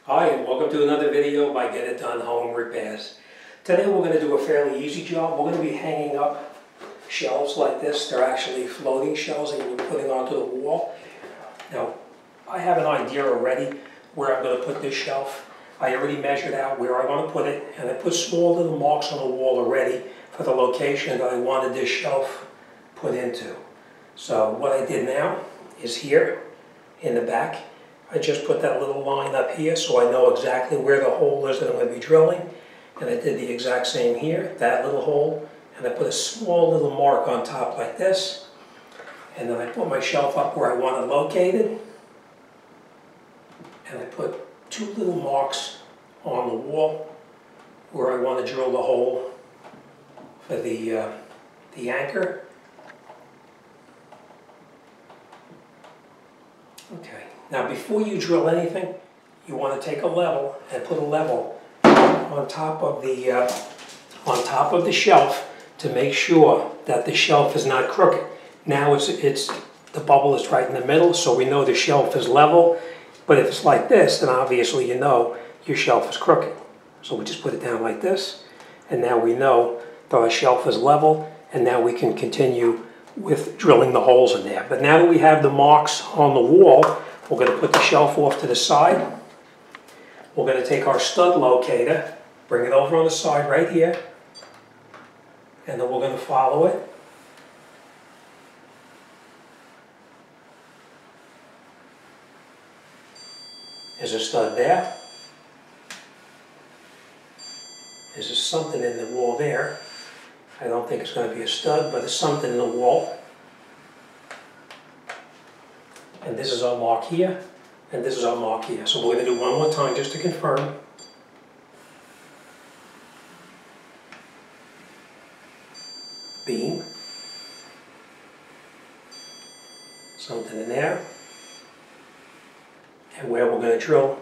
Hi, and welcome to another video by Get It Done Home Repairs. Today we're going to do a fairly easy job. We're going to be hanging up shelves like this. They're actually floating shelves that you'll be putting onto the wall. Now, I have an idea already where I'm going to put this shelf. I already measured out where I want to put it, and I put small little marks on the wall already for the location that I wanted this shelf put into. So what I did now is here in the back, I just put that little line up here so I know exactly where the hole is that I'm going to be drilling. And I did the exact same here, that little hole, and I put a small little mark on top like this. And then I put my shelf up where I want it located. And I put two little marks on the wall where I want to drill the hole for the anchor. Okay. Now before you drill anything, you want to take a level and put a level on top of the shelf to make sure that the shelf is not crooked. Now the bubble is right in the middle, so we know the shelf is level. But if it's like this, then obviously you know your shelf is crooked. So we just put it down like this, and now we know that our shelf is level, and now we can continue with drilling the holes in there. But now that we have the marks on the wall, we're going to put the shelf off to the side. We're going to take our stud locator, bring it over on the side right here, and then we're going to follow it. There's a stud there. There's just something in the wall there. I don't think it's going to be a stud, but there's something in the wall. And this is our mark here, and this is our mark here. So we're going to do one more time just to confirm. Beam. Something in there. And where we're going to drill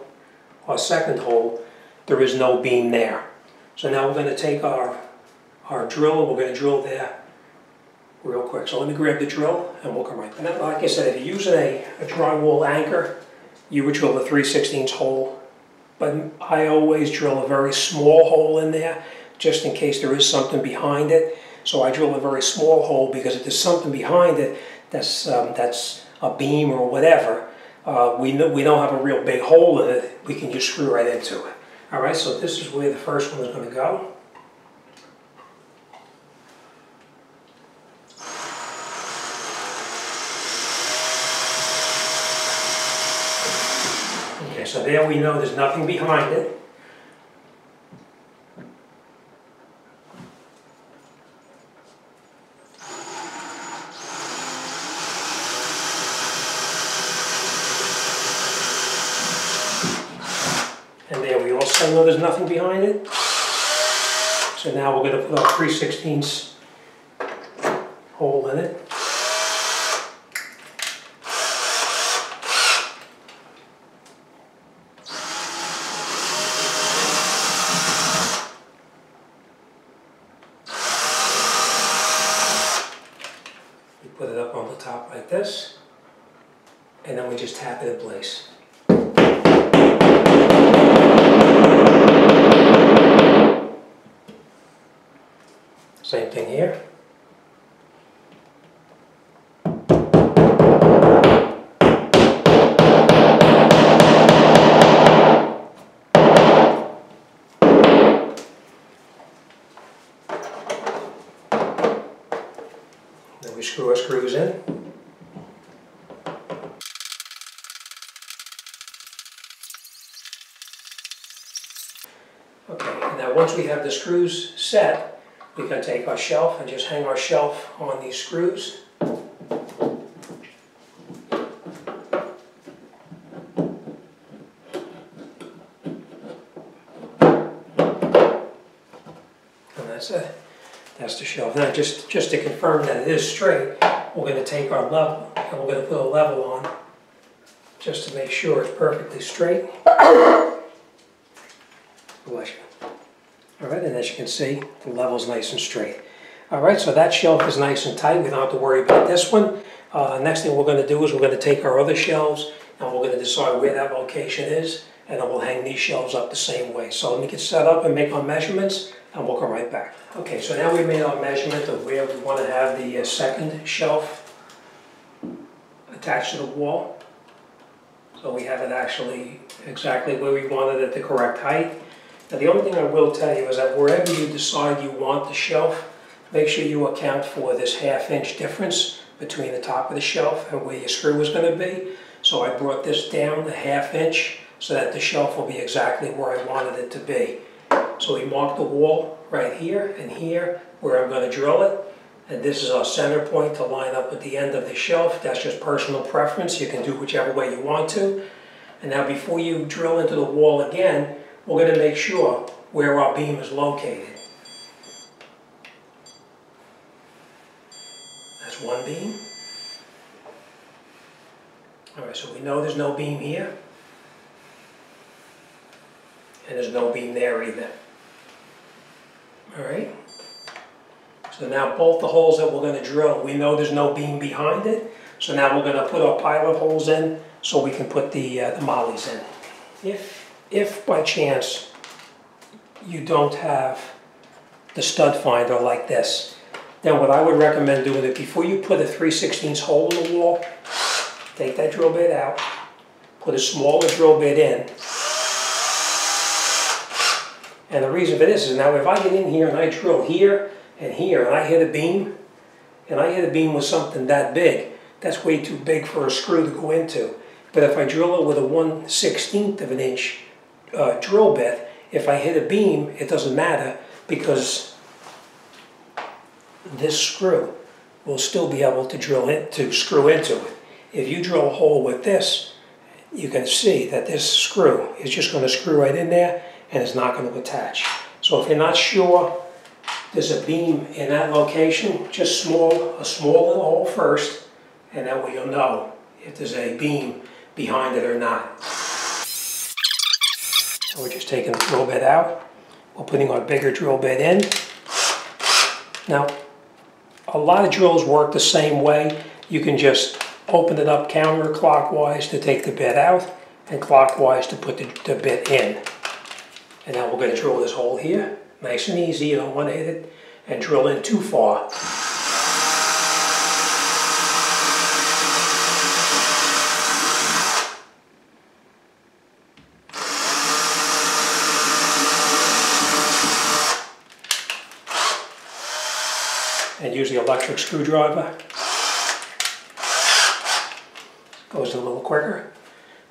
our second hole, there is no beam there. So now we're going to take our drill, and we're going to drill there real quick. So let me grab the drill and we'll come right back. Now, like I said, if you're using a drywall anchor, you would drill a 3/16 hole. But I always drill a very small hole in there, just in case there is something behind it. So I drill a very small hole because if there's something behind it that's a beam or whatever, we don't have a real big hole in it. We can just screw right into it. All right, so this is where the first one is going to go. Okay, so there we know there's nothing behind it. And there we also know there's nothing behind it. So now we're going to put our 3/16 hole in it. We put it up on the top like this, and then we just tap it in place. Same thing here. Then we screw our screws in. Okay, now once we have the screws set, we can take our shelf and just hang our shelf on these screws. And that's it. That's the shelf. Now just to confirm that it is straight, we're going to take our level and we're going to put a level on just to make sure it's perfectly straight. Bless you. Alright, and as you can see, the level's nice and straight. Alright, so that shelf is nice and tight. We don't have to worry about this one. Next thing we're going to do is we're going to take our other shelves and we're going to decide where that location is. and then we'll hang these shelves up the same way. So let me get set up and make our measurements, and we'll come right back. Okay, so now we made our measurement of where we want to have the second shelf attached to the wall. So we have it actually exactly where we wanted it, the correct height. Now the only thing I will tell you is that wherever you decide you want the shelf, make sure you account for this ½ inch difference between the top of the shelf and where your screw is going to be. So I brought this down ½ inch so that the shelf will be exactly where I wanted it to be. So we marked the wall right here and here where I'm going to drill it. And this is our center point to line up at the end of the shelf. That's just personal preference. You can do whichever way you want to. And now before you drill into the wall again, we're going to make sure where our beam is located. That's one beam. Alright, so we know there's no beam here. And there's no beam there either. Alright. So now both the holes that we're going to drill, we know there's no beam behind it. So now we're going to put our pilot holes in so we can put the mollies in. If by chance you don't have the stud finder like this, then what I would recommend doing is before you put a 3/16 hole in the wall, take that drill bit out, put a smaller drill bit in. And the reason for this is now if I get in here and I drill here and here and I hit a beam, with something that big, that's way too big for a screw to go into. But if I drill it with a 1/16 of an inch drill bit, if I hit a beam, it doesn't matter because this screw will still be able to screw into it. If you drill a hole with this, you can see that this screw is just going to screw right in there and it's not going to attach. So if you're not sure there's a beam in that location, just a small little hole first, and that way you'll know if there's a beam behind it or not. So we're just taking the drill bit out. We're putting our bigger drill bit in. Now, a lot of drills work the same way. You can just open it up counterclockwise to take the bit out and clockwise to put the bit in. And now we're going to drill this hole here. Nice and easy, you don't want to hit it and drill in too far. And use the electric screwdriver. Goes a little quicker.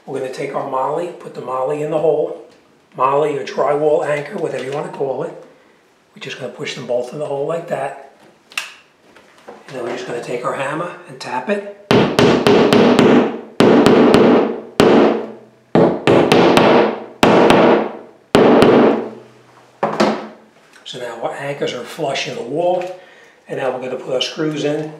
We're going to take our molly, put the molly in the hole. Molly or drywall anchor, whatever you want to call it. We're just going to push them both in the hole like that. And then we're just going to take our hammer and tap it. So now our anchors are flush in the wall. And now we're going to put our screws in.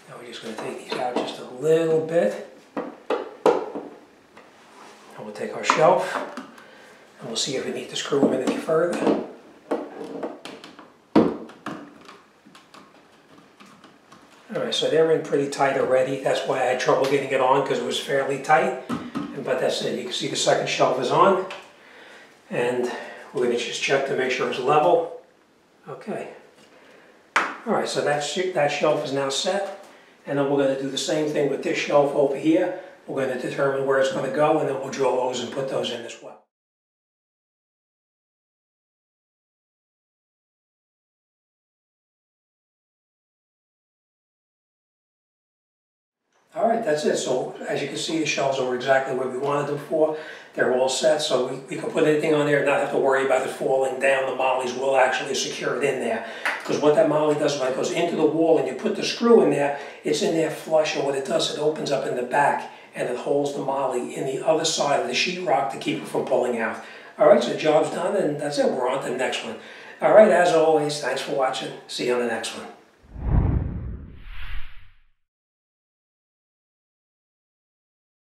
Now we're just going to take these out just a little bit. And we'll take our shelf and we'll see if we need to screw them in any further. Alright, so they're in pretty tight already. That's why I had trouble getting it on because it was fairly tight. But that's it. You can see the second shelf is on. And we're going to just check to make sure it's level. Okay. Alright, so that shelf is now set. And then we're going to do the same thing with this shelf over here. We're going to determine where it's going to go, and then we'll drill those and put those in as well. Alright, that's it. So as you can see, the shelves are exactly where we wanted them for. They're all set, so we can put anything on there and not have to worry about it falling down. The mollies will actually secure it in there. Because what that molly does, when it goes into the wall and you put the screw in there, it's in there flush, and what it does, it opens up in the back and it holds the molly in the other side of the sheetrock to keep it from pulling out. All right, so the job's done, and that's it. We're on to the next one. All right, as always, thanks for watching. See you on the next one.